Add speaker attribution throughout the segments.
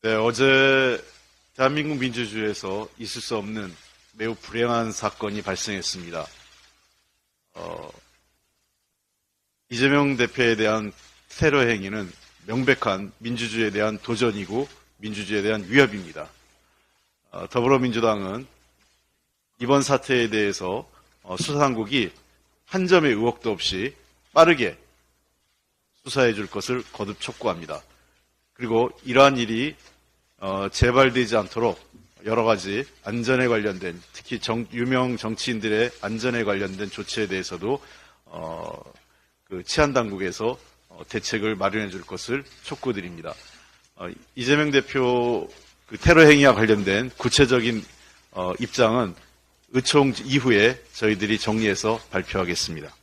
Speaker 1: 네, 어제 대한민국 민주주의에서 있을 수 없는 매우 불행한 사건이 발생했습니다. 이재명 대표에 대한 테러 행위는 명백한 민주주의에 대한 도전이고 민주주의에 대한 위협입니다. 더불어민주당은 이번 사태에 대해서 수사당국이 한 점의 의혹도 없이 빠르게 수사해 줄 것을 거듭 촉구합니다. 그리고 이러한 일이 재발되지 않도록 여러 가지 안전에 관련된, 특히 유명 정치인들의 안전에 관련된 조치에 대해서도 치안 당국에서 대책을 마련해 줄 것을 촉구드립니다. 이재명 대표 테러 행위와 관련된 구체적인 입장은 의총 이후에 저희들이 정리해서 발표하겠습니다.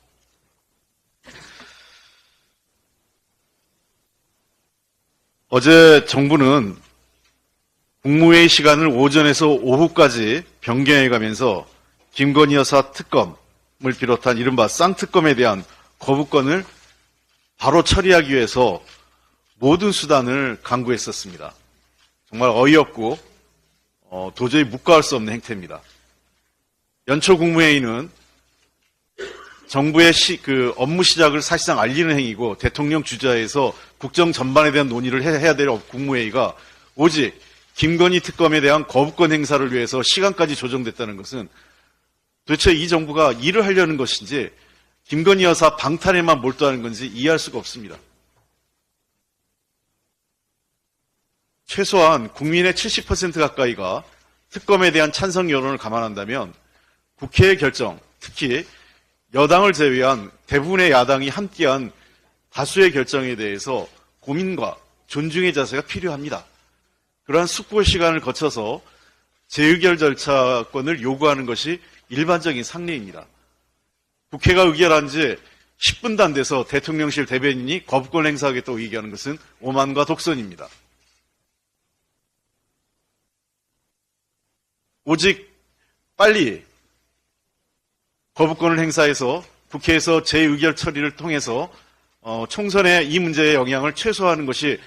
Speaker 1: 어제 정부는 국무회의 시간을 오전에서 오후까지 변경해가면서 김건희 여사 특검을 비롯한 이른바 쌍특검에 대한 거부권을 바로 처리하기 위해서 모든 수단을 강구했었습니다. 정말 어이없고 도저히 묵과할 수 없는 행태입니다. 연초 국무회의는 정부의 업무 시작을 사실상 알리는 행위고 대통령 주재에서 국정 전반에 대한 논의를 해야 될 국무회의가 오직 김건희 특검에 대한 거부권 행사를 위해서 시간까지 조정됐다는 것은 도대체 이 정부가 일을 하려는 것인지 김건희 여사 방탄에만 몰두하는 건지 이해할 수가 없습니다. 최소한 국민의 70% 가까이가 특검에 대한 찬성 여론을 감안한다면 국회의 결정, 특히 여당을 제외한 대부분의 야당이 함께한 다수의 결정에 대해서 고민과 존중의 자세가 필요합니다. 그러한 숙고의 시간을 거쳐서 재의결 절차권을 요구하는 것이 일반적인 상례입니다. 국회가 의결한 지 10분도 안 돼서 대통령실 대변인이 거부권 행사하겠다고 얘기하는 것은 오만과 독선입니다. 오직 빨리 거부권을 행사해서 국회에서 재의결 처리를 통해서 총선에 이 문제의 영향을 최소화하는 것이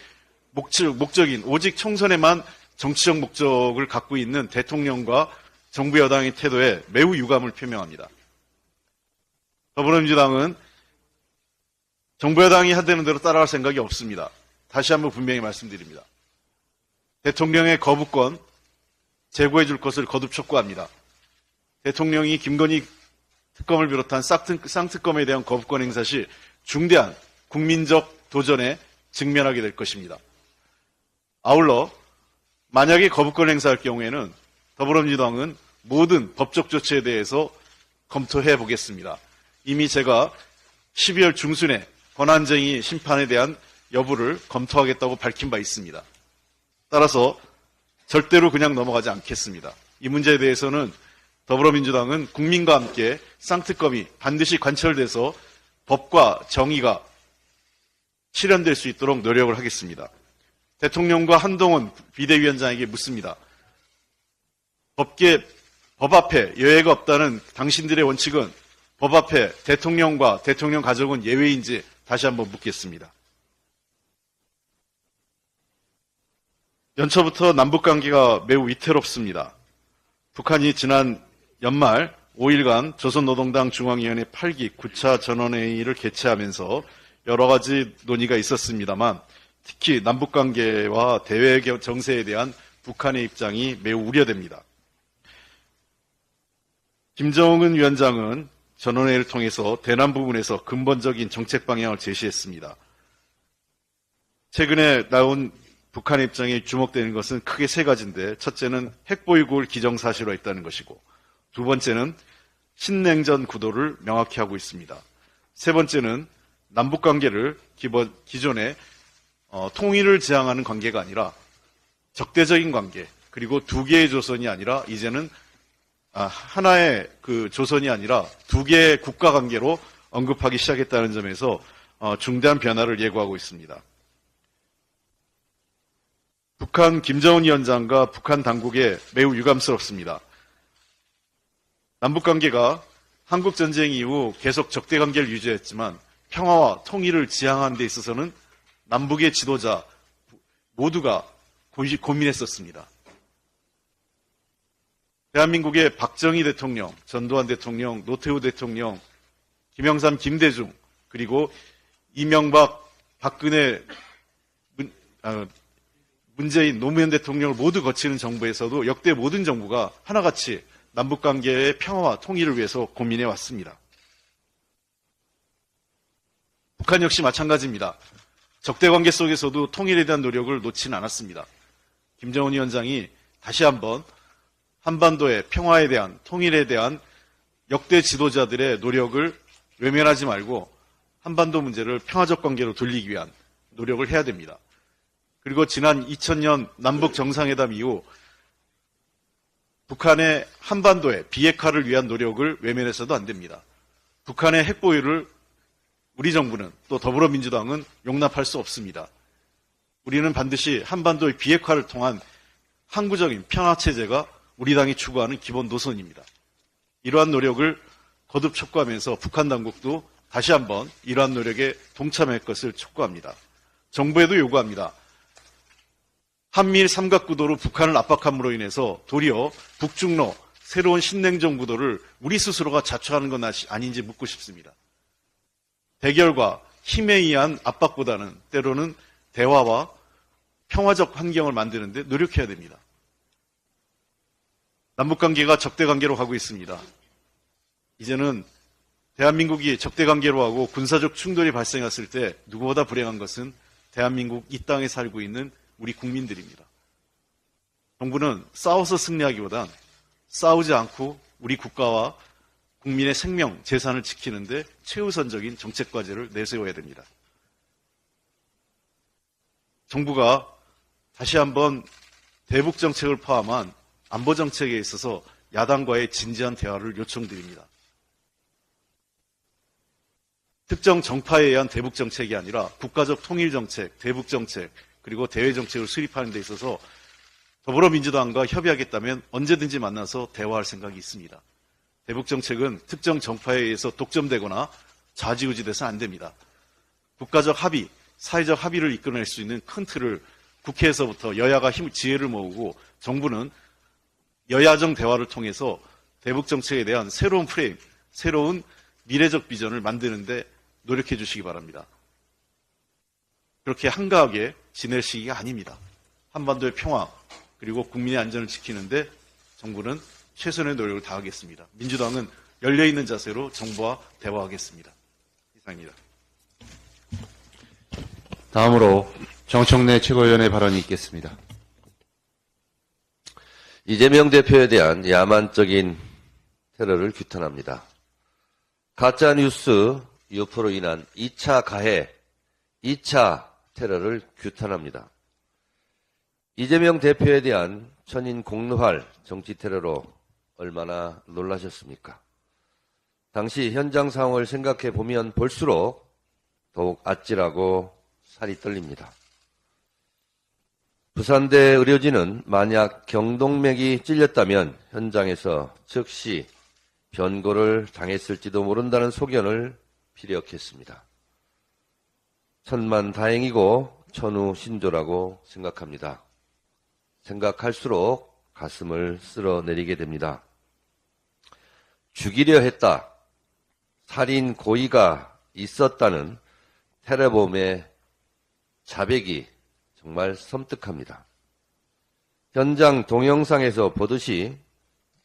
Speaker 1: 목적인 오직 총선에만 정치적 목적을 갖고 있는 대통령과 정부 여당의 태도에 매우 유감을 표명합니다. 더불어민주당은 정부 여당이 하되는 대로 따라갈 생각이 없습니다. 다시 한번 분명히 말씀드립니다. 대통령의 거부권 제고해 줄 것을 거듭 촉구합니다. 대통령이 김건희 특검을 비롯한 쌍특검에 대한 거부권 행사 시 중대한 국민적 도전에 직면하게 될 것입니다. 아울러 만약에 거부권 행사할 경우에는 더불어민주당은 모든 법적 조치에 대해서 검토해 보겠습니다. 이미 제가 12월 중순에 권한쟁의 심판에 대한 여부를 검토하겠다고 밝힌 바 있습니다. 따라서 절대로 그냥 넘어가지 않겠습니다. 이 문제에 대해서는 더불어민주당은 국민과 함께 쌍특검이 반드시 관철돼서 법과 정의가 실현될 수 있도록 노력을 하겠습니다. 대통령과 한동훈 비대위원장에게 묻습니다. 법 앞에 여예가 없다는 당신들의 원칙은 법 앞에 대통령과 대통령 가족은 예외인지 다시 한번 묻겠습니다. 연초부터 남북관계가 매우 위태롭습니다. 북한이 지난 연말 5일간 조선노동당 중앙위원회 8기 9차 전원회의를 개최하면서 여러 가지 논의가 있었습니다만 특히 남북관계와 대외 정세에 대한 북한의 입장이 매우 우려됩니다. 김정은 위원장은 전원회의를 통해서 대남 부분에서 근본적인 정책 방향을 제시했습니다. 최근에 나온 북한의 입장에 주목되는 것은 크게 세 가지인데 첫째는 핵보유국을 기정사실화했다는 것이고 두 번째는 신냉전 구도를 명확히 하고 있습니다. 세 번째는 남북관계를 기존에 통일을 지향하는 관계가 아니라 적대적인 관계 그리고 두 개의 조선이 아니라 이제는 하나의 조선이 아니라 두 개의 국가 관계로 언급하기 시작했다는 점에서 중대한 변화를 예고하고 있습니다. 북한 김정은 위원장과 북한 당국에 매우 유감스럽습니다. 남북관계가 한국전쟁 이후 계속 적대관계를 유지했지만 평화와 통일을 지향하는 데 있어서는 남북의 지도자 모두가 고민했었습니다. 대한민국의 박정희 대통령, 전두환 대통령, 노태우 대통령, 김영삼, 김대중, 그리고 이명박, 박근혜, 문재인, 노무현 대통령을 모두 거치는 정부에서도 역대 모든 정부가 하나같이 남북관계의 평화와 통일을 위해서 고민해 왔습니다. 북한 역시 마찬가지입니다. 적대관계 속에서도 통일에 대한 노력을 놓지는 않았습니다. 김정은 위원장이 다시 한번 한반도의 평화에 대한, 통일에 대한 역대 지도자들의 노력을 외면하지 말고 한반도 문제를 평화적 관계로 돌리기 위한 노력을 해야 됩니다. 그리고 지난 2000년 남북 정상회담 이후 북한의 한반도의 비핵화를 위한 노력을 외면해서도 안 됩니다. 북한의 핵보유를 우리 정부는 또 더불어민주당은 용납할 수 없습니다. 우리는 반드시 한반도의 비핵화를 통한 항구적인 평화체제가 우리 당이 추구하는 기본 노선입니다. 이러한 노력을 거듭 촉구하면서 북한 당국도 다시 한번 이러한 노력에 동참할 것을 촉구합니다. 정부에도 요구합니다. 한미일 삼각구도로 북한을 압박함으로 인해서 도리어 북중로 새로운 신냉전 구도를 우리 스스로가 자초하는 건 아닌지 묻고 싶습니다. 대결과 힘에 의한 압박보다는 때로는 대화와 평화적 환경을 만드는 데 노력해야 됩니다. 남북관계가 적대관계로 가고 있습니다. 이제는 대한민국이 적대관계로 하고 군사적 충돌이 발생했을 때 누구보다 불행한 것은 대한민국 이 땅에 살고 있는 우리 국민들입니다. 정부는 싸워서 승리하기보단 싸우지 않고 우리 국가와 국민의 생명, 재산을 지키는데 최우선적인 정책 과제를 내세워야 됩니다. 정부가 다시 한번 대북 정책을 포함한 안보 정책에 있어서 야당과의 진지한 대화를 요청드립니다. 특정 정파에 의한 대북 정책이 아니라 국가적 통일 정책, 대북 정책, 그리고 대외 정책을 수립하는 데 있어서 더불어민주당과 협의하겠다면 언제든지 만나서 대화할 생각이 있습니다. 대북 정책은 특정 정파에 의해서 독점되거나 좌지우지돼서는 안 됩니다. 국가적 합의, 사회적 합의를 이끌어낼 수 있는 큰 틀을 국회에서부터 여야가 지혜를 모으고 정부는 여야정 대화를 통해서 대북 정책에 대한 새로운 프레임, 새로운 미래적 비전을 만드는데 노력해 주시기 바랍니다. 그렇게 한가하게 지낼 시기가 아닙니다. 한반도의 평화 그리고 국민의 안전을 지키는데 정부는 최선의 노력을 다하겠습니다. 민주당은 열려있는 자세로 정부와 대화하겠습니다. 이상입니다.
Speaker 2: 다음으로 정청래 최고위원의 발언이 있겠습니다.
Speaker 3: 이재명 대표에 대한 야만적인 테러를 규탄합니다. 가짜뉴스 유포로 인한 2차 가해, 2차 테러를 규탄합니다. 이재명 대표에 대한 천인 공노할 정치 테러로 얼마나 놀라셨습니까? 당시 현장 상황을 생각해 보면 볼수록 더욱 아찔하고 살이 떨립니다. 부산대 의료진은 만약 경동맥이 찔렸다면 현장에서 즉시 변고를 당했을지도 모른다는 소견을 피력했습니다. 천만다행이고 천우신조라고 생각합니다. 생각할수록 가슴을 쓸어내리게 됩니다. 죽이려 했다, 살인 고의가 있었다는 테러범의 자백이 정말 섬뜩합니다. 현장 동영상에서 보듯이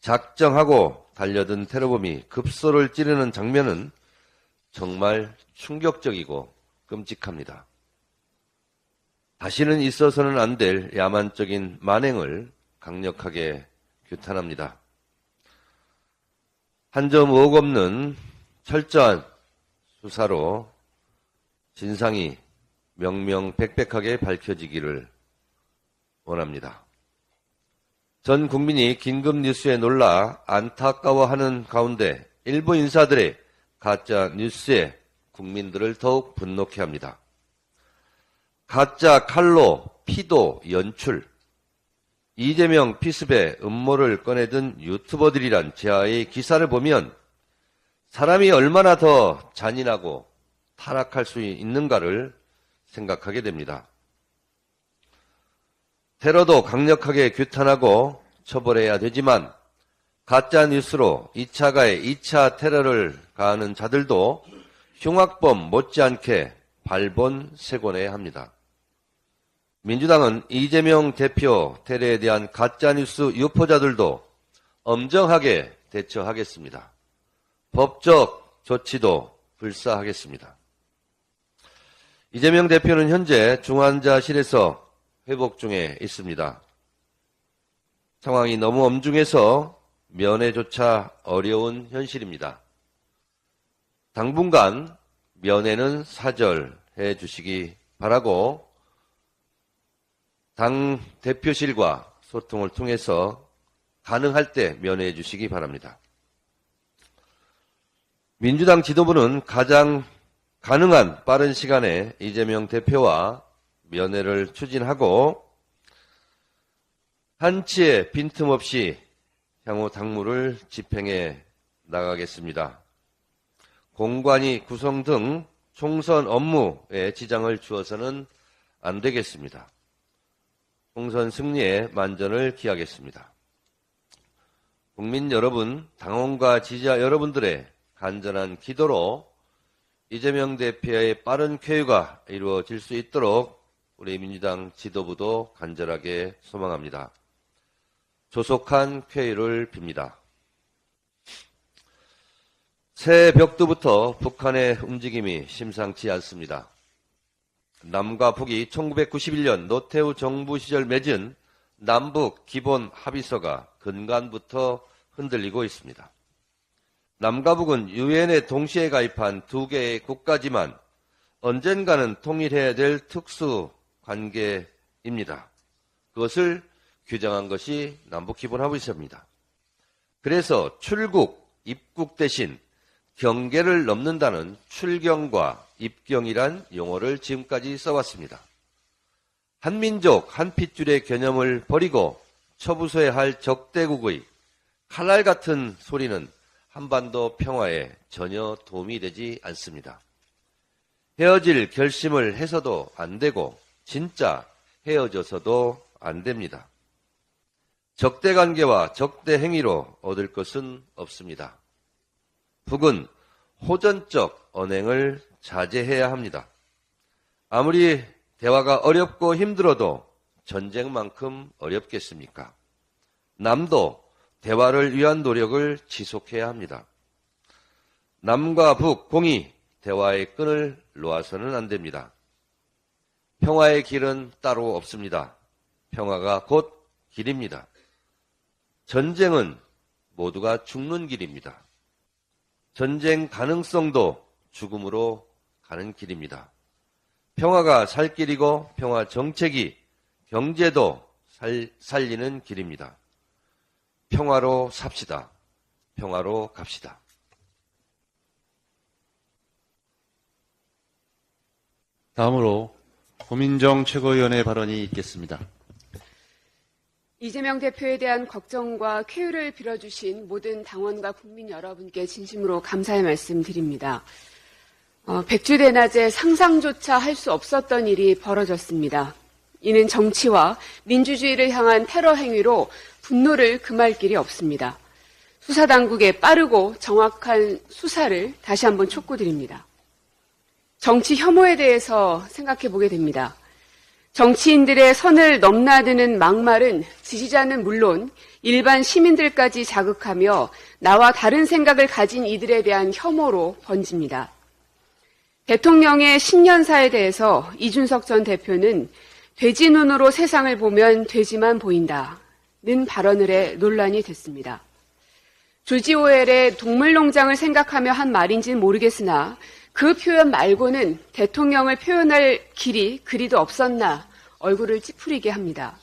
Speaker 3: 작정하고 달려든 테러범이 급소를 찌르는 장면은 정말 충격적이고 끔찍합니다. 다시는 있어서는 안 될 야만적인 만행을 강력하게 규탄합니다. 한 점 의혹 없는 철저한 수사로 진상이 명명백백하게 밝혀지기를 원합니다. 전 국민이 긴급 뉴스에 놀라 안타까워하는 가운데 일부 인사들의 가짜 뉴스에 국민들을 더욱 분노케 합니다. 가짜 칼로 피도 연출, 이재명 피습의 음모를 꺼내든 유튜버들이란 제아의 기사를 보면 사람이 얼마나 더 잔인하고 타락할 수 있는가를 생각하게 됩니다. 테러도 강력하게 규탄하고 처벌해야 되지만 가짜 뉴스로 2차 가해 2차 테러를 가하는 자들도 흉악범 못지않게 발본색원해야 합니다. 민주당은 이재명 대표 테러에 대한 가짜뉴스 유포자들도 엄정하게 대처하겠습니다. 법적 조치도 불사하겠습니다. 이재명 대표는 현재 중환자실에서 회복 중에 있습니다. 상황이 너무 엄중해서 면회조차 어려운 현실입니다. 당분간 면회는 사절해 주시기 바라고 당 대표실과 소통을 통해서 가능할 때 면회해 주시기 바랍니다. 민주당 지도부는 가장 가능한 빠른 시간에 이재명 대표와 면회를 추진하고 한치의 빈틈없이 향후 당무를 집행해 나가겠습니다. 공관위 구성 등 총선 업무에 지장을 주어서는 안 되겠습니다. 총선 승리에 만전을 기하겠습니다. 국민 여러분, 당원과 지지자 여러분들의 간절한 기도로 이재명 대표의 빠른 쾌유가 이루어질 수 있도록 우리 민주당 지도부도 간절하게 소망합니다. 조속한 쾌유를 빕니다. 새해 벽두부터 북한의 움직임이 심상치 않습니다. 남과 북이 1991년 노태우 정부 시절 맺은 남북 기본 합의서가 근간부터 흔들리고 있습니다. 남과 북은 유엔에 동시에 가입한 두 개의 국가지만 언젠가는 통일해야 될 특수 관계입니다. 그것을 규정한 것이 남북기본합의서입니다. 그래서 출국, 입국 대신 경계를 넘는다는 출경과 입경이란 용어를 지금까지 써왔습니다. 한민족, 한핏줄의 개념을 버리고 처부숴야 할 적대국의 칼날 같은 소리는 한반도 평화에 전혀 도움이 되지 않습니다. 헤어질 결심을 해서도 안 되고 진짜 헤어져서도 안 됩니다. 적대관계와 적대행위로 얻을 것은 없습니다. 북은 호전적 언행을 자제해야 합니다. 아무리 대화가 어렵고 힘들어도 전쟁만큼 어렵겠습니까? 남도 대화를 위한 노력을 지속해야 합니다. 남과 북 공히 대화의 끈을 놓아서는 안 됩니다. 평화의 길은 따로 없습니다. 평화가 곧 길입니다. 전쟁은 모두가 죽는 길입니다. 전쟁 가능성도 죽음으로 가는 길입니다. 평화가 살 길이고 평화 정책이 경제도 살리는 길입니다. 평화로 삽시다. 평화로 갑시다.
Speaker 2: 다음으로 고민정 최고위원의 발언이 있겠습니다.
Speaker 4: 이재명 대표에 대한 걱정과 쾌유를 빌어주신 모든 당원과 국민 여러분께 진심으로 감사의 말씀 드립니다. 백주대낮에 상상조차 할 수 없었던 일이 벌어졌습니다. 이는 정치와 민주주의를 향한 테러 행위로 분노를 금할 길이 없습니다. 수사당국의 빠르고 정확한 수사를 다시 한번 촉구드립니다. 정치 혐오에 대해서 생각해 보게 됩니다. 정치인들의 선을 넘나드는 막말은 지지자는 물론 일반 시민들까지 자극하며 나와 다른 생각을 가진 이들에 대한 혐오로 번집니다. 대통령의 신년사에 대해서 이준석 전 대표는 돼지 눈으로 세상을 보면 돼지만 보인다는 발언을 해 논란이 됐습니다. 조지 오웰의 동물농장을 생각하며 한 말인지는 모르겠으나 그 표현 말고는 대통령을 표현할 길이 그리도 없었나 얼굴을 찌푸리게 합니다.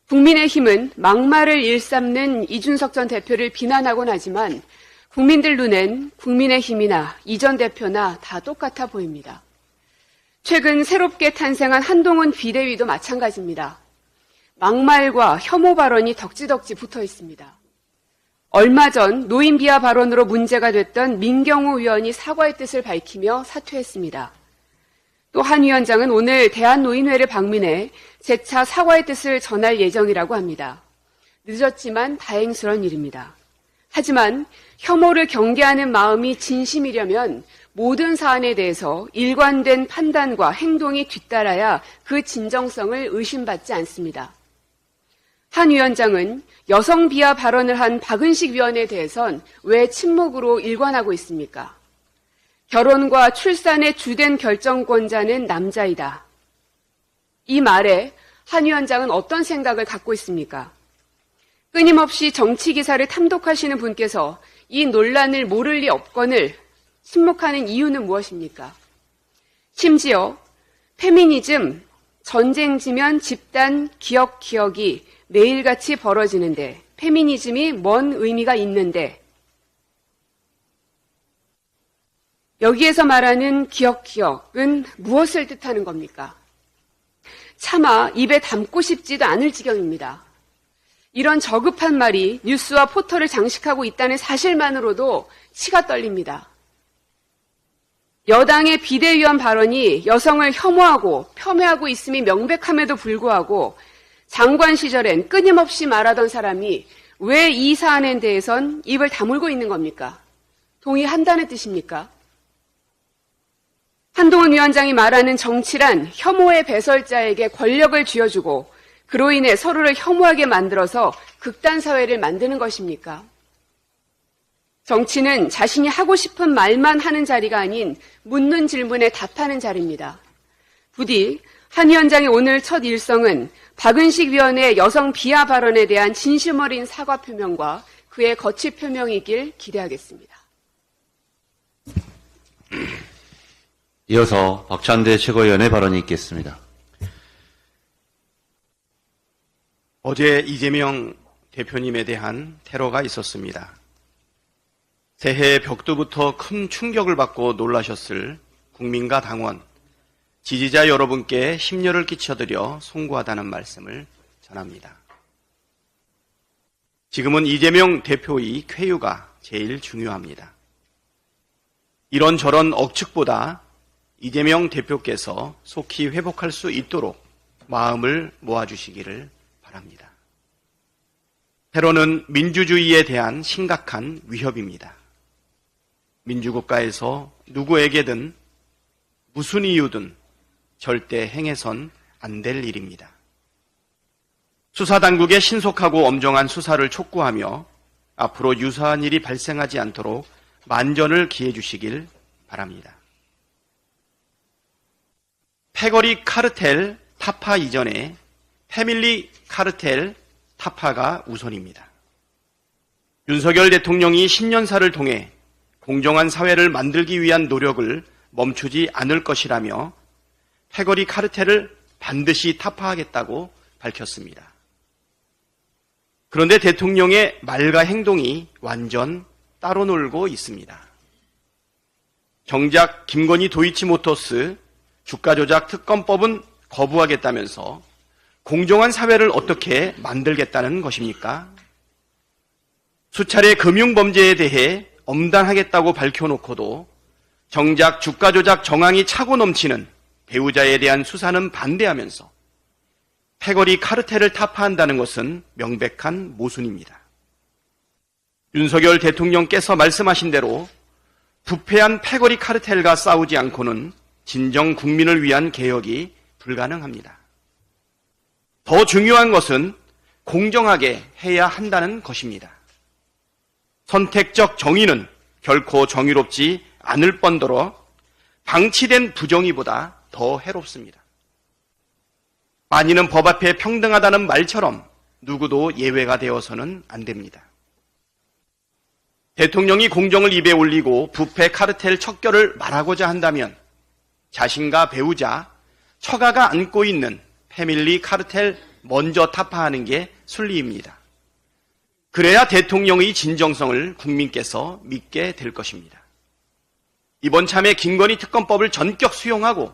Speaker 4: 국민의힘은 막말을 일삼는 이준석 전 대표를 비난하곤 하지만 국민들 눈엔 국민의힘이나 이 전 대표나 다 똑같아 보입니다. 최근 새롭게 탄생한 한동훈 비대위도 마찬가지입니다. 막말과 혐오 발언이 덕지덕지 붙어 있습니다. 얼마 전 노인 비하 발언으로 문제가 됐던 민경우 의원이 사과의 뜻을 밝히며 사퇴했습니다. 또 한 위원장은 오늘 대한노인회를 방문해 재차 사과의 뜻을 전할 예정이라고 합니다. 늦었지만 다행스러운 일입니다. 하지만 혐오를 경계하는 마음이 진심이려면 모든 사안에 대해서 일관된 판단과 행동이 뒤따라야 그 진정성을 의심받지 않습니다. 한 위원장은 여성 비하 발언을 한 박은식 위원에 대해선 왜 침묵으로 일관하고 있습니까? 결혼과 출산의 주된 결정권자는 남자이다. 이 말에 한 위원장은 어떤 생각을 갖고 있습니까? 끊임없이 정치 기사를 탐독하시는 분께서 이 논란을 모를 리 없건을 침묵하는 이유는 무엇입니까? 심지어 페미니즘, 전쟁지면 집단 기억이 매일같이 벌어지는데 페미니즘이 뭔 의미가 있는데 여기에서 말하는 기억은 무엇을 뜻하는 겁니까? 차마 입에 담고 싶지도 않을 지경입니다. 이런 저급한 말이 뉴스와 포털을 장식하고 있다는 사실만으로도 치가 떨립니다. 여당의 비대위원 발언이 여성을 혐오하고 폄훼하고 있음이 명백함에도 불구하고 장관 시절엔 끊임없이 말하던 사람이 왜 이 사안에 대해선 입을 다물고 있는 겁니까? 동의한다는 뜻입니까? 한동훈 위원장이 말하는 정치란 혐오의 배설자에게 권력을 쥐어주고 그로 인해 서로를 혐오하게 만들어서 극단 사회를 만드는 것입니까? 정치는 자신이 하고 싶은 말만 하는 자리가 아닌 묻는 질문에 답하는 자리입니다. 부디 한 위원장의 오늘 첫 일성은 박은식 위원의 여성 비하 발언에 대한 진심 어린 사과 표명과 그의 거취 표명이길 기대하겠습니다.
Speaker 2: 이어서 박찬대 최고위원의 발언이 있겠습니다.
Speaker 5: 어제 이재명 대표님에 대한 테러가 있었습니다. 새해 벽두부터 큰 충격을 받고 놀라셨을 국민과 당원, 지지자 여러분께 심려를 끼쳐드려 송구하다는 말씀을 전합니다. 지금은 이재명 대표의 쾌유가 제일 중요합니다. 이런저런 억측보다 이재명 대표께서 속히 회복할 수 있도록 마음을 모아주시기를 바랍니다. 테러는 민주주의에 대한 심각한 위협입니다. 민주국가에서 누구에게든 무슨 이유든 절대 행해선 안 될 일입니다. 수사당국의 신속하고 엄정한 수사를 촉구하며 앞으로 유사한 일이 발생하지 않도록 만전을 기해 주시길 바랍니다. 패거리 카르텔 타파 이전에 패밀리 카르텔 타파가 우선입니다. 윤석열 대통령이 신년사를 통해 공정한 사회를 만들기 위한 노력을 멈추지 않을 것이라며 패거리 카르텔을 반드시 타파하겠다고 밝혔습니다. 그런데 대통령의 말과 행동이 완전 따로 놀고 있습니다. 정작 김건희 도이치모터스 주가조작 특검법은 거부하겠다면서 공정한 사회를 어떻게 만들겠다는 것입니까? 수차례 금융범죄에 대해 엄단하겠다고 밝혀놓고도 정작 주가조작 정황이 차고 넘치는 배우자에 대한 수사는 반대하면서 패거리 카르텔을 타파한다는 것은 명백한 모순입니다. 윤석열 대통령께서 말씀하신 대로 부패한 패거리 카르텔과 싸우지 않고는 진정 국민을 위한 개혁이 불가능합니다. 더 중요한 것은 공정하게 해야 한다는 것입니다. 선택적 정의는 결코 정의롭지 않을 뻔더러 방치된 부정의보다 더 해롭습니다. 만인은 법 앞에 평등하다는 말처럼 누구도 예외가 되어서는 안 됩니다. 대통령이 공정을 입에 올리고 부패 카르텔 척결을 말하고자 한다면 자신과 배우자, 처가가 안고 있는 패밀리 카르텔 먼저 타파하는 게 순리입니다. 그래야 대통령의 진정성을 국민께서 믿게 될 것입니다. 이번 참에 김건희 특검법을 전격 수용하고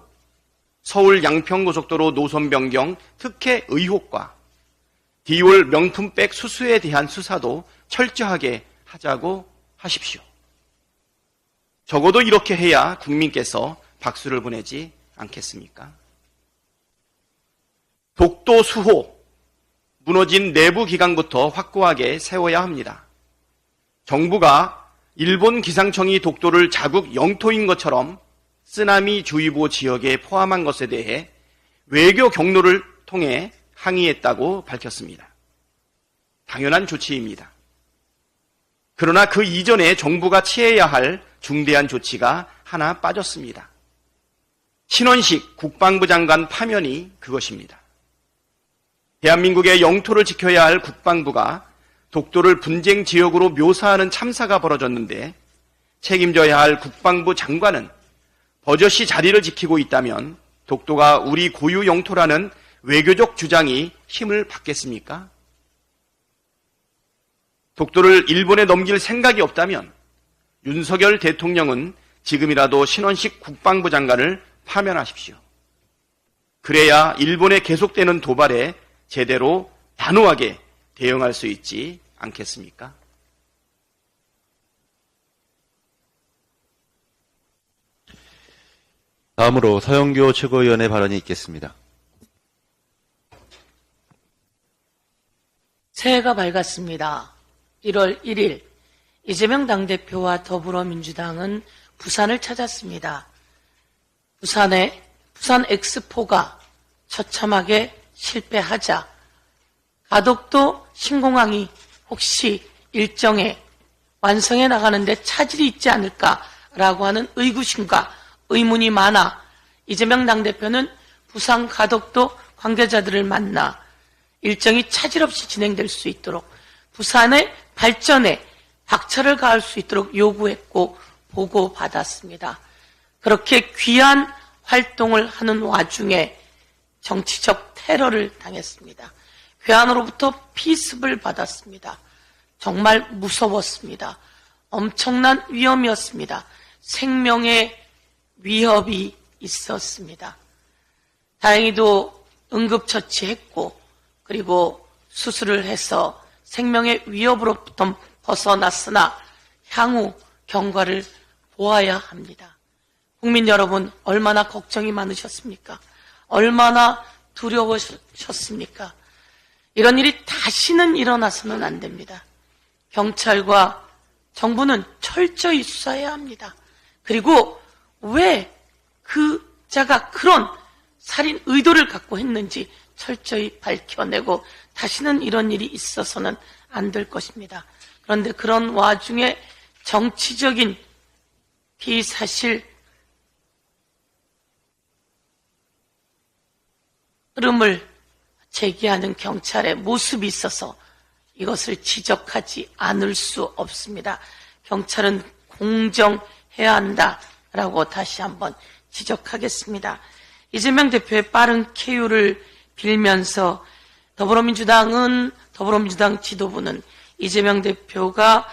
Speaker 5: 서울 양평고속도로 노선 변경 특혜 의혹과 디올 명품백 수수에 대한 수사도 철저하게 하자고 하십시오. 적어도 이렇게 해야 국민께서 박수를 보내지 않겠습니까? 독도 수호, 무너진 내부 기강부터 확고하게 세워야 합니다. 정부가 일본 기상청이 독도를 자국 영토인 것처럼 쓰나미 주의보 지역에 포함한 것에 대해 외교 경로를 통해 항의했다고 밝혔습니다. 당연한 조치입니다. 그러나 그 이전에 정부가 취해야 할 중대한 조치가 하나 빠졌습니다. 신원식 국방부 장관 파면이 그것입니다. 대한민국의 영토를 지켜야 할 국방부가 독도를 분쟁 지역으로 묘사하는 참사가 벌어졌는데 책임져야 할 국방부 장관은 버젓이 자리를 지키고 있다면 독도가 우리 고유 영토라는 외교적 주장이 힘을 받겠습니까? 독도를 일본에 넘길 생각이 없다면 윤석열 대통령은 지금이라도 신원식 국방부 장관을 파면하십시오. 그래야 일본에 계속되는 도발에 제대로 단호하게 대응할 수 있지 않겠습니까?
Speaker 2: 다음으로 서영교 최고위원의 발언이 있겠습니다.
Speaker 6: 새해가 밝았습니다. 1월 1일 이재명 당대표와 더불어민주당은 부산을 찾았습니다. 부산 엑스포가 처참하게 실패하자 가덕도 신공항이 혹시 일정에 완성해 나가는데 차질이 있지 않을까라고 하는 의구심과 의문이 많아 이재명 당대표는 부산 가덕도 관계자들을 만나 일정이 차질 없이 진행될 수 있도록 부산의 발전에 박차를 가할 수 있도록 요구했고 보고받았습니다. 그렇게 귀한 활동을 하는 와중에 정치적 테러를 당했습니다. 괴한으로부터 피습을 받았습니다. 정말 무서웠습니다. 엄청난 위험이었습니다. 생명의 위협이 있었습니다. 다행히도 응급처치했고 그리고 수술을 해서 생명의 위협으로부터 벗어났으나 향후 경과를 보아야 합니다. 국민 여러분, 얼마나 걱정이 많으셨습니까? 얼마나 두려우셨습니까? 이런 일이 다시는 일어나서는 안 됩니다. 경찰과 정부는 철저히 수사해야 합니다. 그리고 왜 그 자가 그런 살인 의도를 갖고 했는지 철저히 밝혀내고 다시는 이런 일이 있어서는 안 될 것입니다. 그런데 그런 와중에 정치적인 비사실 흐름을 제기하는 경찰의 모습이 있어서 이것을 지적하지 않을 수 없습니다. 경찰은 공정해야 한다라고 다시 한번 지적하겠습니다. 이재명 대표의 빠른 쾌유를 빌면서 더불어민주당 지도부는 이재명 대표가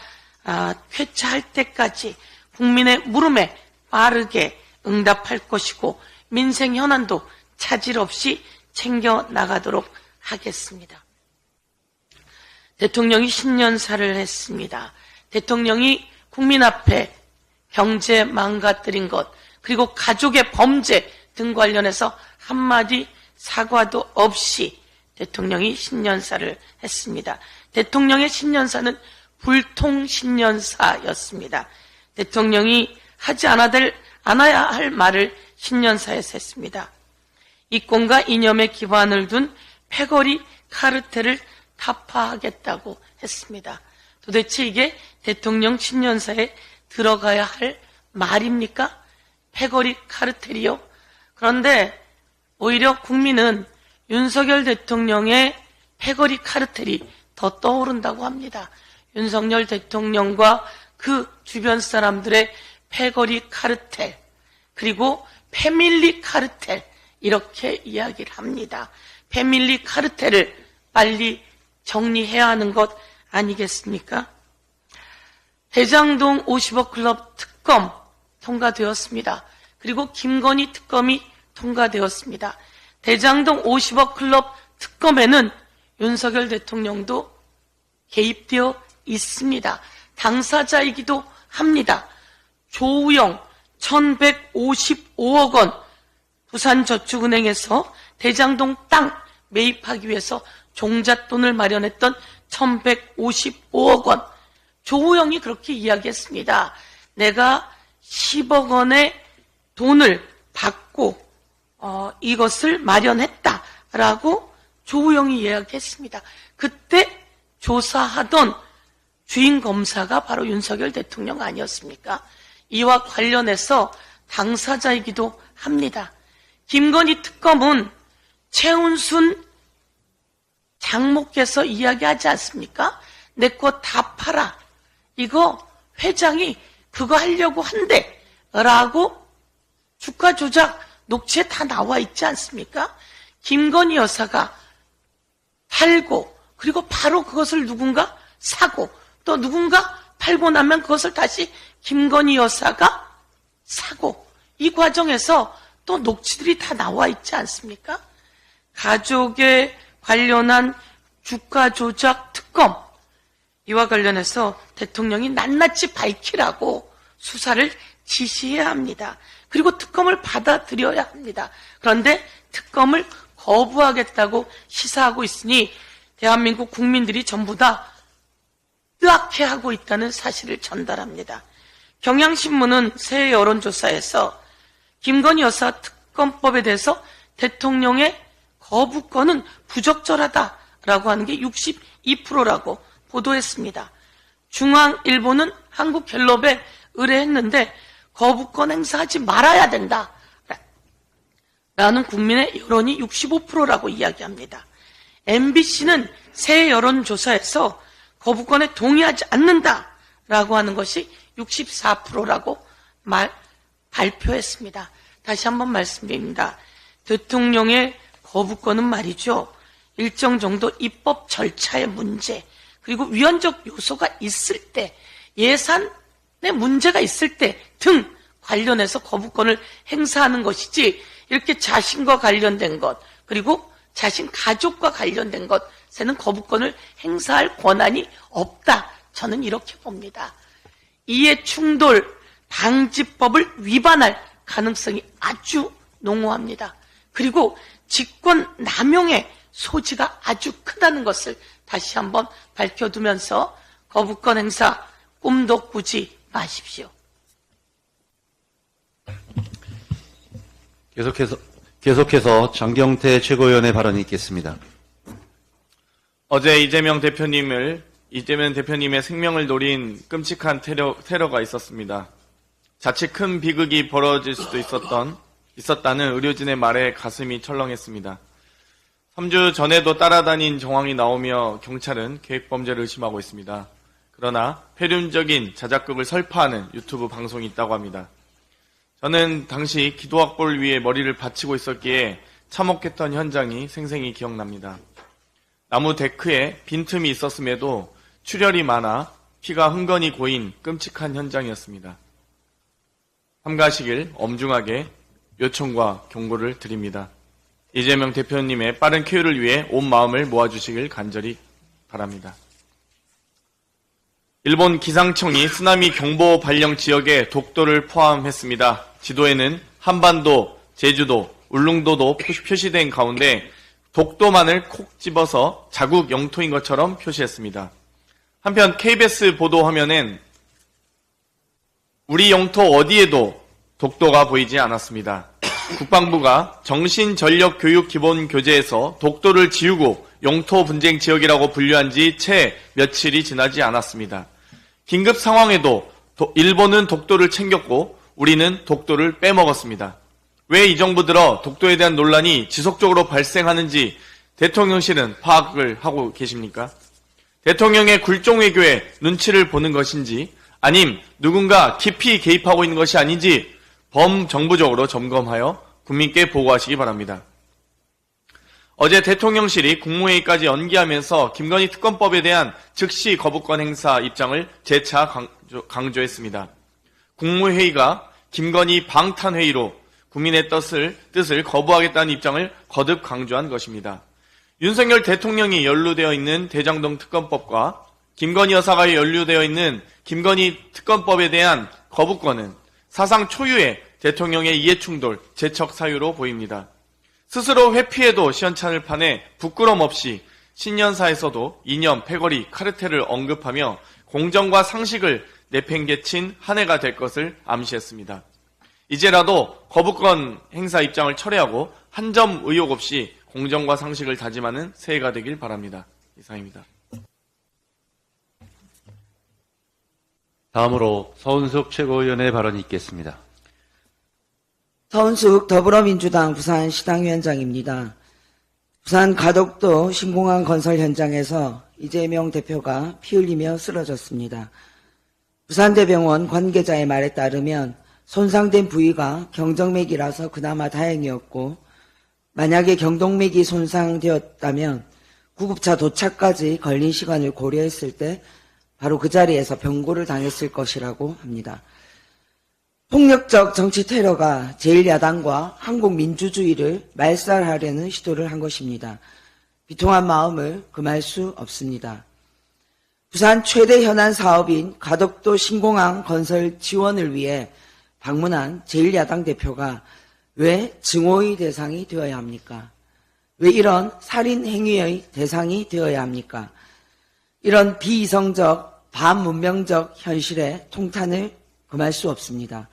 Speaker 6: 쾌차할 때까지 국민의 물음에 빠르게 응답할 것이고 민생 현안도 차질 없이 챙겨 나가도록 하겠습니다. 대통령이 신년사를 했습니다. 대통령이 국민 앞에 경제 망가뜨린 것 그리고 가족의 범죄 등 관련해서 한마디 사과도 없이 대통령이 신년사를 했습니다. 대통령의 신년사는 불통신년사였습니다. 대통령이 하지 않아야 할 말을 신년사에서 했습니다. 이권과 이념에 기반을 둔 패거리 카르텔을 타파하겠다고 했습니다. 도대체 이게 대통령 신년사에 들어가야 할 말입니까? 패거리 카르텔이요? 그런데 오히려 국민은 윤석열 대통령의 패거리 카르텔이 더 떠오른다고 합니다. 윤석열 대통령과 그 주변 사람들의 패거리 카르텔, 그리고 패밀리 카르텔, 이렇게 이야기를 합니다. 패밀리 카르텔을 빨리 정리해야 하는 것 아니겠습니까? 대장동 50억 클럽 특검 통과되었습니다. 그리고 김건희 특검이 통과되었습니다. 대장동 50억 클럽 특검에는 윤석열 대통령도 개입되어 있습니다. 당사자이기도 합니다. 조우영 1155억 원 부산저축은행에서 대장동 땅 매입하기 위해서 종잣돈을 마련했던 1155억 원. 조우영이 그렇게 이야기했습니다. 내가 10억 원의 돈을 받고 이것을 마련했다라고 조우영이 이야기했습니다. 그때 조사하던 주인 검사가 바로 윤석열 대통령 아니었습니까? 이와 관련해서 당사자이기도 합니다. 김건희 특검은 최은순 장모께서 이야기하지 않습니까? 내 거 다 팔아. 이거 회장이 그거 하려고 한대. 라고 주가 조작 녹취에 다 나와 있지 않습니까? 김건희 여사가 팔고 그리고 바로 그것을 누군가 사고 또 누군가 팔고 나면 그것을 다시 김건희 여사가 사고 이 과정에서 또 녹취들이 다 나와 있지 않습니까? 가족에 관련한 주가 조작 특검 이와 관련해서 대통령이 낱낱이 밝히라고 수사를 지시해야 합니다. 그리고 특검을 받아들여야 합니다. 그런데 특검을 거부하겠다고 시사하고 있으니 대한민국 국민들이 전부 다 뜨악해하고 있다는 사실을 전달합니다. 경향신문은 새 여론조사에서 김건희 여사 특검법에 대해서 대통령의 거부권은 부적절하다라고 하는 게 62%라고 보도했습니다. 중앙일보는 한국갤럽에 의뢰했는데 거부권 행사하지 말아야 된다. 라는 국민의 여론이 65%라고 이야기합니다. MBC는 새 여론조사에서 거부권에 동의하지 않는다라고 하는 것이 64%라고 발표했습니다. 다시 한번 말씀드립니다. 대통령의 거부권은 말이죠. 일정 정도 입법 절차의 문제 그리고 위헌적 요소가 있을 때 예산에 문제가 있을 때 등 관련해서 거부권을 행사하는 것이지 이렇게 자신과 관련된 것 그리고 자신 가족과 관련된 것에는 거부권을 행사할 권한이 없다. 저는 이렇게 봅니다. 이해충돌 방지법을 위반할 가능성이 아주 농후합니다. 그리고 직권 남용의 소지가 아주 크다는 것을 다시 한번 밝혀두면서 거부권 행사 꿈도 꾸지 마십시오.
Speaker 2: 계속해서 장경태 최고위원의 발언이 있겠습니다.
Speaker 7: 어제 이재명 대표님의 생명을 노린 끔찍한 테러가 있었습니다. 자칫 큰 비극이 벌어질 수도 있었다는 의료진의 말에 가슴이 철렁했습니다. 3주 전에도 따라다닌 정황이 나오며 경찰은 계획범죄를 의심하고 있습니다. 그러나 폐륜적인 자작극을 설파하는 유튜브 방송이 있다고 합니다. 저는 당시 기도학벌 위에 머리를 받치고 있었기에 참혹했던 현장이 생생히 기억납니다. 나무 데크에 빈틈이 있었음에도 출혈이 많아 피가 흥건히 고인 끔찍한 현장이었습니다. 삼가하시길 엄중하게 요청과 경고를 드립니다. 이재명 대표님의 빠른 쾌유를 위해 온 마음을 모아주시길 간절히 바랍니다. 일본 기상청이 쓰나미 경보 발령 지역에 독도를 포함했습니다. 지도에는 한반도, 제주도, 울릉도도 표시된 가운데 독도만을 콕 집어서 자국 영토인 것처럼 표시했습니다. 한편 KBS 보도 화면엔 우리 영토 어디에도 독도가 보이지 않았습니다. 국방부가 정신전력교육기본교재에서 독도를 지우고 영토 분쟁 지역이라고 분류한 지 채 며칠이 지나지 않았습니다. 긴급 상황에도 일본은 독도를 챙겼고 우리는 독도를 빼먹었습니다. 왜 이 정부 들어 독도에 대한 논란이 지속적으로 발생하는지 대통령실은 파악을 하고 계십니까? 대통령의 굴종외교에 눈치를 보는 것인지 아님 누군가 깊이 개입하고 있는 것이 아닌지 범정부적으로 점검하여 국민께 보고하시기 바랍니다. 어제 대통령실이 국무회의까지 연기하면서 김건희 특검법에 대한 즉시 거부권 행사 입장을 재차 강조했습니다. 국무회의가 김건희 방탄회의로 국민의 뜻을 거부하겠다는 입장을 거듭 강조한 것입니다. 윤석열 대통령이 연루되어 있는 대장동 특검법과 김건희 여사가 연루되어 있는 김건희 특검법에 대한 거부권은 사상 초유의 대통령의 이해충돌, 재척 사유로 보입니다. 스스로 회피해도 시원찮을 판에 부끄럼 없이 신년사에서도 이념, 패거리, 카르텔을 언급하며 공정과 상식을 내팽개친 한 해가 될 것을 암시했습니다. 이제라도 거부권 행사 입장을 철회하고 한 점 의혹 없이 공정과 상식을 다짐하는 새해가 되길 바랍니다. 이상입니다.
Speaker 2: 다음으로 서은석 최고위원의 발언이 있겠습니다.
Speaker 8: 서은숙 더불어민주당 부산시당위원장입니다. 부산 가덕도 신공항 건설 현장에서 이재명 대표가 피 흘리며 쓰러졌습니다. 부산대병원 관계자의 말에 따르면 손상된 부위가 경정맥이라서 그나마 다행이었고, 만약에 경동맥이 손상되었다면 구급차 도착까지 걸린 시간을 고려했을 때 바로 그 자리에서 병고를 당했을 것이라고 합니다. 폭력적 정치 테러가 제1야당과 한국 민주주의를 말살하려는 시도를 한 것입니다. 비통한 마음을 금할 수 없습니다. 부산 최대 현안 사업인 가덕도 신공항 건설 지원을 위해 방문한 제1야당 대표가 왜 증오의 대상이 되어야 합니까? 왜 이런 살인 행위의 대상이 되어야 합니까? 이런 비이성적, 반문명적 현실에 통탄을 금할 수 없습니다.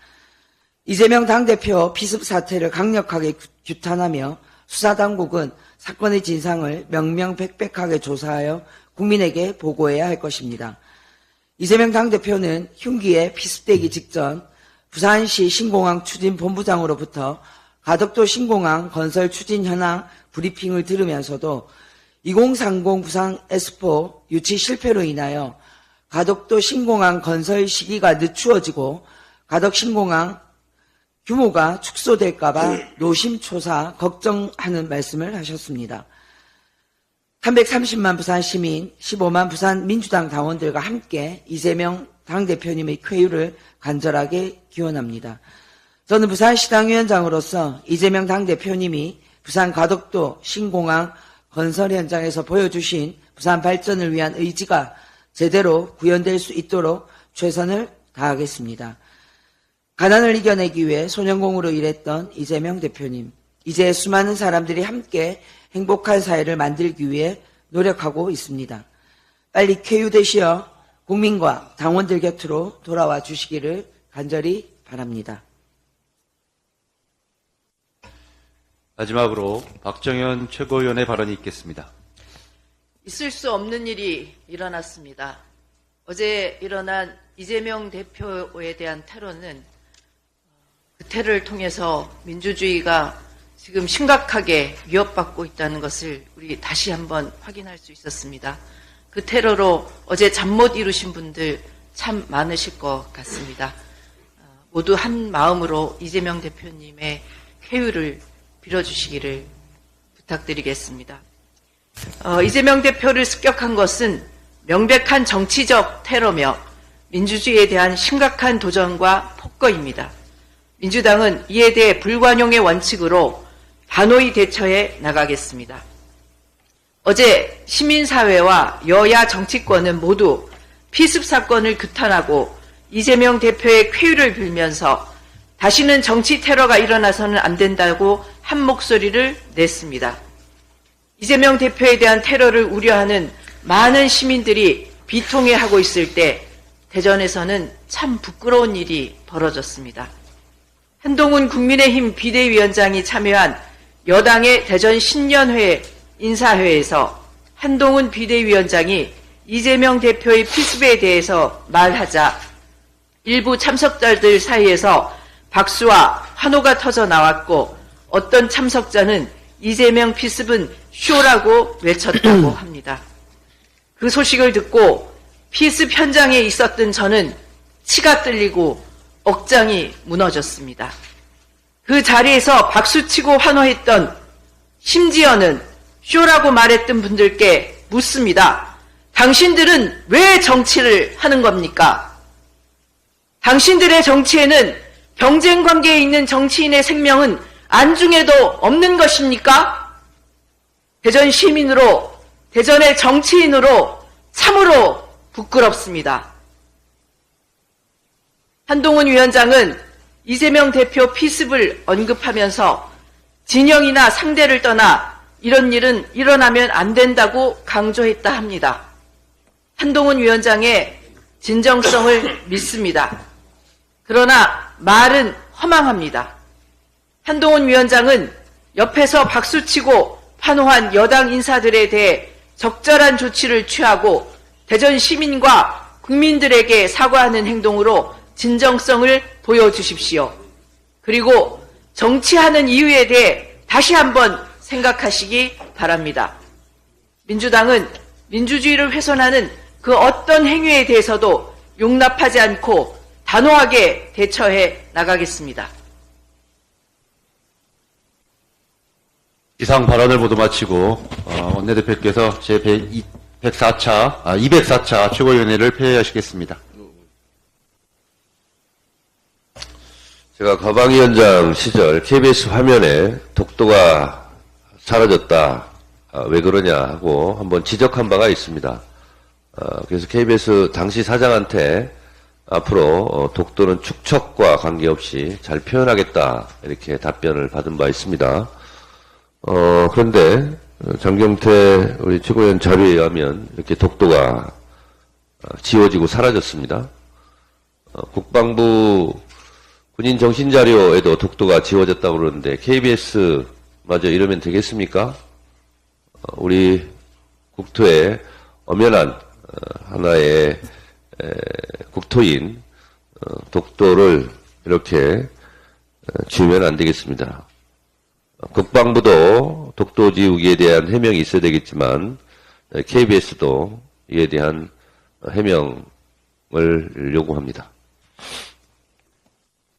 Speaker 8: 이재명 당대표 피습 사태를 강력하게 규탄하며 수사당국은 사건의 진상을 명명백백하게 조사하여 국민에게 보고해야 할 것입니다. 이재명 당대표는 흉기에 피습되기 직전 부산시 신공항 추진본부장으로부터 가덕도 신공항 건설 추진 현황 브리핑을 들으면서도 2030 부산 S4 유치 실패로 인하여 가덕도 신공항 건설 시기가 늦추어지고 가덕 신공항 규모가 축소될까봐 노심초사 걱정하는 말씀을 하셨습니다. 330만 부산 시민, 15만 부산 민주당 당원들과 함께 이재명 당대표님의 쾌유를 간절하게 기원합니다. 저는 부산시당위원장으로서 이재명 당대표님이 부산 가덕도 신공항 건설 현장에서 보여주신 부산 발전을 위한 의지가 제대로 구현될 수 있도록 최선을 다하겠습니다. 가난을 이겨내기 위해 소년공으로 일했던 이재명 대표님, 이제 수많은 사람들이 함께 행복한 사회를 만들기 위해 노력하고 있습니다. 빨리 쾌유되시어 국민과 당원들 곁으로 돌아와 주시기를 간절히 바랍니다.
Speaker 2: 마지막으로 박정현 최고위원의 발언이 있겠습니다.
Speaker 9: 있을 수 없는 일이 일어났습니다. 어제 일어난 이재명 대표에 대한 테러는 그 테러를 통해서 민주주의가 지금 심각하게 위협받고 있다는 것을 우리 다시 한번 확인할 수 있었습니다. 그 테러로 어제 잠 못 이루신 분들 참 많으실 것 같습니다. 모두 한 마음으로 이재명 대표님의 쾌유를 빌어주시기를 부탁드리겠습니다. 이재명 대표를 습격한 것은 명백한 정치적 테러며 민주주의에 대한 심각한 도전과 폭거입니다. 민주당은 이에 대해 불관용의 원칙으로 단호히 대처해 나가겠습니다. 어제 시민사회와 여야 정치권은 모두 피습 사건을 규탄하고 이재명 대표의 쾌유를 빌면서 다시는 정치 테러가 일어나서는 안 된다고 한 목소리를 냈습니다. 이재명 대표에 대한 테러를 우려하는 많은 시민들이 비통해하고 있을 때 대전에서는 참 부끄러운 일이 벌어졌습니다. 한동훈 국민의힘 비대위원장이 참여한 여당의 대전 신년회 인사회에서 한동훈 비대위원장이 이재명 대표의 피습에 대해서 말하자 일부 참석자들 사이에서 박수와 환호가 터져 나왔고 어떤 참석자는 이재명 피습은 쇼라고 외쳤다고 합니다. 그 소식을 듣고 피습 현장에 있었던 저는 치가 떨리고 억장이 무너졌습니다. 그 자리에서 박수치고 환호했던 심지어는 쇼라고 말했던 분들께 묻습니다. 당신들은 왜 정치를 하는 겁니까? 당신들의 정치에는 경쟁 관계에 있는 정치인의 생명은 안중에도 없는 것입니까? 대전 시민으로, 대전의 정치인으로 참으로 부끄럽습니다. 한동훈 위원장은 이재명 대표 피습을 언급하면서 진영이나 상대를 떠나 이런 일은 일어나면 안 된다고 강조했다 합니다. 한동훈 위원장의 진정성을 믿습니다. 그러나 말은 허망합니다. 한동훈 위원장은 옆에서 박수치고 환호한 여당 인사들에 대해 적절한 조치를 취하고 대전 시민과 국민들에게 사과하는 행동으로 진정성을 보여주십시오. 그리고 정치하는 이유에 대해 다시 한번 생각하시기 바랍니다. 민주당은 민주주의를 훼손하는 그 어떤 행위에 대해서도 용납하지 않고 단호하게 대처해 나가겠습니다.
Speaker 2: 이상 발언을 모두 마치고 원내대표께서 제204차 최고위원회를 폐회하시겠습니다.
Speaker 3: 제가 가방위원장 시절 KBS 화면에 독도가 사라졌다. 왜 그러냐 하고 한번 지적한 바가 있습니다. 그래서 KBS 당시 사장한테 앞으로 독도는 축척과 관계없이 잘 표현하겠다 이렇게 답변을 받은 바 있습니다. 그런데 장경태 우리 최고위원 자료에 의하면 이렇게 독도가 지워지고 사라졌습니다. 국방부 군인 정신자료에도 독도가 지워졌다고 그러는데 KBS마저 이러면 되겠습니까? 우리 국토의 엄연한 하나의 국토인 독도를 이렇게 지우면 안 되겠습니다. 국방부도 독도 지우기에 대한 해명이 있어야 되겠지만 KBS도 이에 대한 해명을 요구합니다.